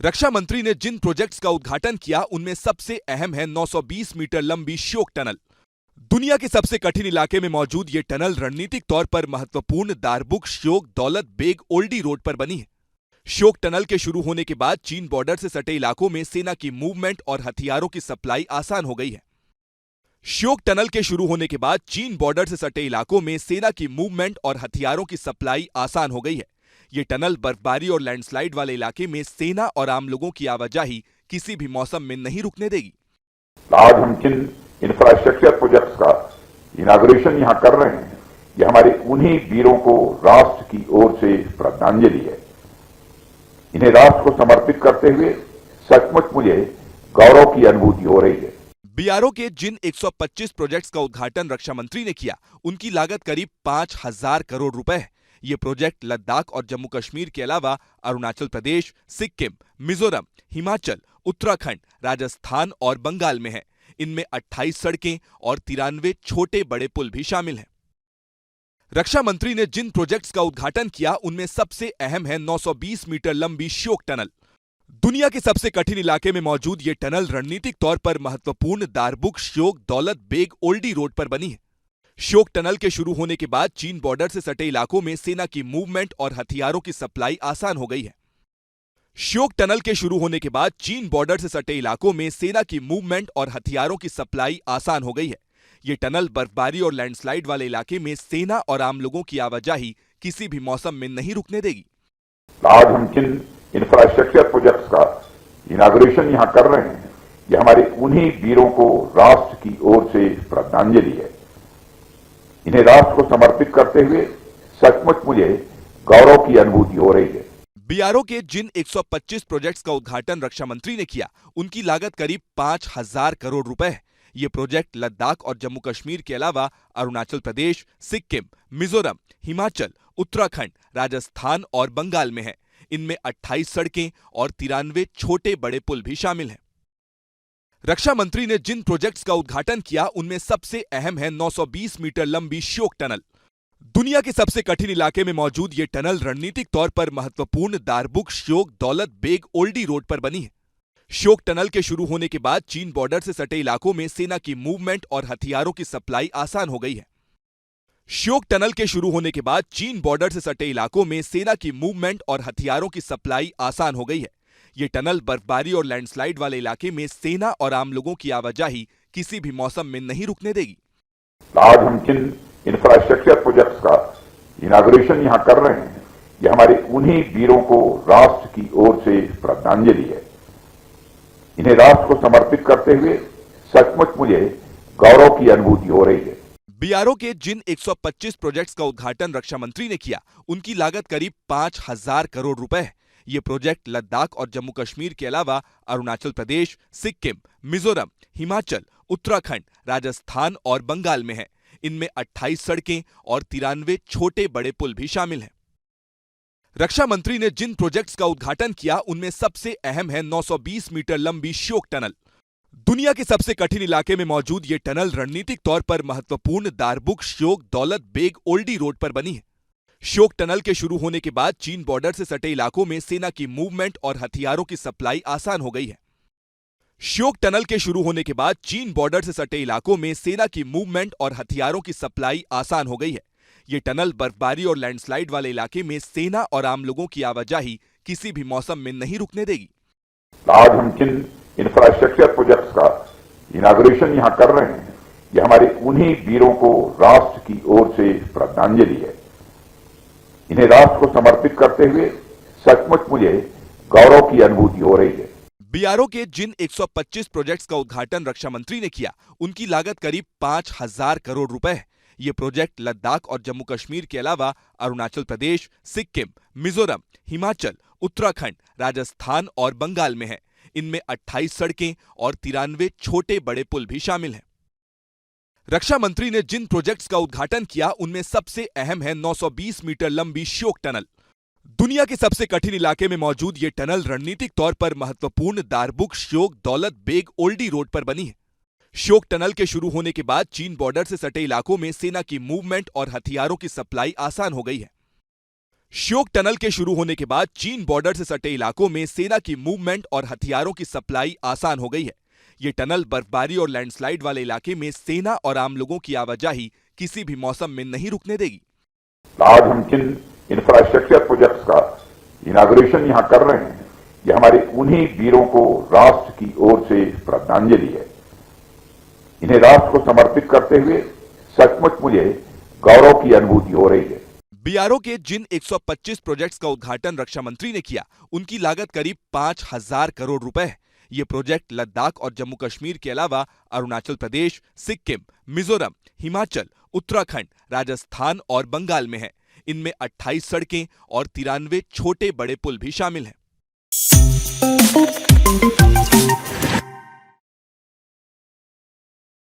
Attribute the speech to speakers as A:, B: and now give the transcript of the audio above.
A: रक्षा मंत्री ने जिन प्रोजेक्ट्स का उद्घाटन किया उनमें सबसे अहम है 920 मीटर लंबी श्योक टनल। दुनिया के सबसे कठिन इलाके में मौजूद ये टनल रणनीतिक तौर पर महत्वपूर्ण दारबुक श्योक दौलत बेग ओल्डी रोड पर बनी है। श्योक टनल के शुरू होने के बाद चीन बॉर्डर से सटे इलाकों में सेना की मूवमेंट और हथियारों की सप्लाई आसान हो गई है। श्योक टनल के शुरू होने के बाद चीन बॉर्डर से सटे इलाकों में सेना की मूवमेंट और हथियारों की सप्लाई आसान हो गई है। ये टनल बर्फबारी और लैंडस्लाइड वाले इलाके में सेना और आम लोगों की आवाजाही किसी भी मौसम में नहीं रुकने देगी।
B: आज हम जिन इंफ्रास्ट्रक्चर प्रोजेक्ट्स का इनाग्रेशन यहां कर रहे हैं, ये हमारे उन्हीं वीरों को राष्ट्र की ओर से श्रद्धांजलि है। इन्हें राष्ट्र को समर्पित करते हुए सचमुच मुझे गौरव की अनुभूति हो रही है।
A: बीआरओ के जिन 125 प्रोजेक्ट्स का उद्घाटन रक्षा मंत्री ने किया, उनकी लागत करीब 5,000 करोड़ रुपए है। ये प्रोजेक्ट लद्दाख और जम्मू कश्मीर के अलावा अरुणाचल प्रदेश, सिक्किम, मिजोरम, हिमाचल, उत्तराखंड, राजस्थान और बंगाल में है। इनमें 28 सड़कें और 93 छोटे बड़े पुल भी शामिल हैं। रक्षा मंत्री ने जिन प्रोजेक्ट्स का उद्घाटन किया उनमें सबसे अहम है 920 मीटर लंबी श्योक टनल। दुनिया के सबसे कठिन इलाके में मौजूद ये टनल रणनीतिक तौर पर महत्वपूर्ण दारबुक श्योक दौलत बेग ओल्डी रोड पर बनी है। श्योक टनल के शुरू होने के बाद चीन बॉर्डर से सटे इलाकों में सेना की मूवमेंट और हथियारों की सप्लाई आसान हो गई है। श्योक टनल के शुरू होने के बाद चीन बॉर्डर से सटे इलाकों में सेना की मूवमेंट और हथियारों की सप्लाई आसान हो गई है। ये टनल बर्फबारी और लैंडस्लाइड वाले इलाके में सेना और आम लोगों की आवाजाही किसी भी मौसम में नहीं रुकने देगी।
B: आज हम जिन इंफ्रास्ट्रक्चर प्रोजेक्ट्स का इनाग्रेशन यहां कर रहे हैं, ये हमारे उन्हीं वीरों को राष्ट्र की ओर से श्रद्धांजलि है। इन्हें राष्ट्र को समर्पित करते हुए सचमुच मुझे गौरव की अनुभूति हो रही है।
A: बीआरओ के जिन 125 प्रोजेक्ट्स का उद्घाटन रक्षा मंत्री ने किया, उनकी लागत करीब 5,000 करोड़ रुपए है। ये प्रोजेक्ट लद्दाख और जम्मू कश्मीर के अलावा अरुणाचल प्रदेश, सिक्किम, मिजोरम, हिमाचल, उत्तराखंड, राजस्थान और बंगाल में है। इनमें 28 सड़कें और 93 छोटे बड़े पुल भी शामिल हैं। रक्षा मंत्री ने जिन प्रोजेक्ट्स का उद्घाटन किया उनमें सबसे अहम है 920 मीटर लंबी श्योक टनल। दुनिया के सबसे कठिन इलाके में मौजूद ये टनल रणनीतिक तौर पर महत्वपूर्ण दारबुक श्योक दौलत बेग ओल्डी रोड पर बनी है। श्योक टनल के शुरू होने के बाद चीन बॉर्डर से सटे इलाकों में सेना की मूवमेंट और हथियारों की सप्लाई आसान हो गई है। श्योक टनल के शुरू होने के बाद चीन बॉर्डर से सटे इलाकों में सेना की मूवमेंट और हथियारों की सप्लाई आसान हो गई है। ये टनल बर्फबारी और लैंडस्लाइड वाले इलाके में सेना और आम लोगों की आवाजाही किसी भी मौसम में नहीं रुकने देगी।
B: आज हम जिन इंफ्रास्ट्रक्चर प्रोजेक्ट्स का इनाग्रेशन यहां कर रहे हैं, ये हमारे उन्हीं वीरों को राष्ट्र की ओर से श्रद्धांजलि है। इन्हें राष्ट्र को समर्पित करते हुए सचमुच मुझे गौरव की अनुभूति हो रही है।
A: बीआरओ के जिन 125 प्रोजेक्ट्स का उद्घाटन रक्षा मंत्री ने किया, उनकी लागत करीब 5,000 करोड़ रुपए है। ये प्रोजेक्ट लद्दाख और जम्मू कश्मीर के अलावा अरुणाचल प्रदेश, सिक्किम, मिजोरम, हिमाचल, उत्तराखंड, राजस्थान और बंगाल में है। इनमें 28 सड़कें और 93 छोटे बड़े पुल भी शामिल हैं। रक्षा मंत्री ने जिन प्रोजेक्ट्स का उद्घाटन किया उनमें सबसे अहम है 920 मीटर लंबी श्योक टनल। दुनिया के सबसे कठिन इलाके में मौजूद ये टनल रणनीतिक तौर पर महत्वपूर्ण दारबुक श्योक दौलत बेग ओल्डी रोड पर बनी है। श्योक टनल के शुरू होने के बाद चीन बॉर्डर से सटे इलाकों में सेना की मूवमेंट और हथियारों की सप्लाई आसान हो गई है। श्योक टनल के शुरू होने के बाद चीन बॉर्डर से सटे इलाकों में सेना की मूवमेंट और हथियारों की सप्लाई आसान हो गई है। ये टनल बर्फबारी और लैंडस्लाइड वाले इलाके में सेना और आम लोगों की आवाजाही किसी भी मौसम में नहीं रुकने देगी।
B: आज हम जिन इंफ्रास्ट्रक्चर प्रोजेक्ट्स का इनाग्रेशन यहां कर रहे हैं, ये हमारे उन्हीं वीरों को राष्ट्र की ओर से श्रद्धांजलि है। इन्हें राष्ट्र को समर्पित करते हुए सचमुच मुझे गौरव की अनुभूति हो रही है।
A: बीआरओ के जिन 125 प्रोजेक्ट्स का उद्घाटन रक्षा मंत्री ने किया, उनकी लागत करीब 5,000 करोड़ रुपए है। ये प्रोजेक्ट लद्दाख और जम्मू कश्मीर के अलावा अरुणाचल प्रदेश, सिक्किम, मिजोरम, हिमाचल, उत्तराखंड, राजस्थान और बंगाल में है। इनमें 28 सड़कें और 93 छोटे बड़े पुल भी शामिल हैं। रक्षा मंत्री ने जिन प्रोजेक्ट्स का उद्घाटन किया उनमें सबसे अहम है 920 मीटर लंबी श्योक टनल। दुनिया के सबसे कठिन इलाके में मौजूद ये टनल रणनीतिक तौर पर महत्वपूर्ण दारबुक श्योक दौलत बेग ओल्डी रोड पर बनी है। श्योक टनल के शुरू होने के बाद चीन बॉर्डर से सटे इलाकों में सेना की मूवमेंट और हथियारों की सप्लाई आसान हो गई है। श्योक टनल के शुरू होने के बाद चीन बॉर्डर से सटे इलाकों में सेना की मूवमेंट और हथियारों की सप्लाई आसान हो गई है। ये टनल बर्फबारी और लैंडस्लाइड वाले इलाके में सेना और आम लोगों की आवाजाही किसी भी मौसम में नहीं रुकने देगी।
B: आज हम जिन इंफ्रास्ट्रक्चर प्रोजेक्ट्स का इनाग्रेशन यहां कर रहे हैं, यह हमारे उन्हीं वीरों को राष्ट्र की ओर से श्रद्धांजलि है। इन्हें राष्ट्र को समर्पित करते हुए सचमुच मुझे गौरव की अनुभूति हो रही है।
A: बीआरओ के जिन 125 प्रोजेक्ट्स का उद्घाटन रक्षा मंत्री ने किया, उनकी लागत करीब 5,000 करोड़ रुपए है। ये प्रोजेक्ट लद्दाख और जम्मू कश्मीर के अलावा अरुणाचल प्रदेश, सिक्किम, मिजोरम, हिमाचल, उत्तराखंड, राजस्थान और बंगाल में है। इनमें 28 सड़कें और 93 छोटे बड़े पुल भी शामिल हैं।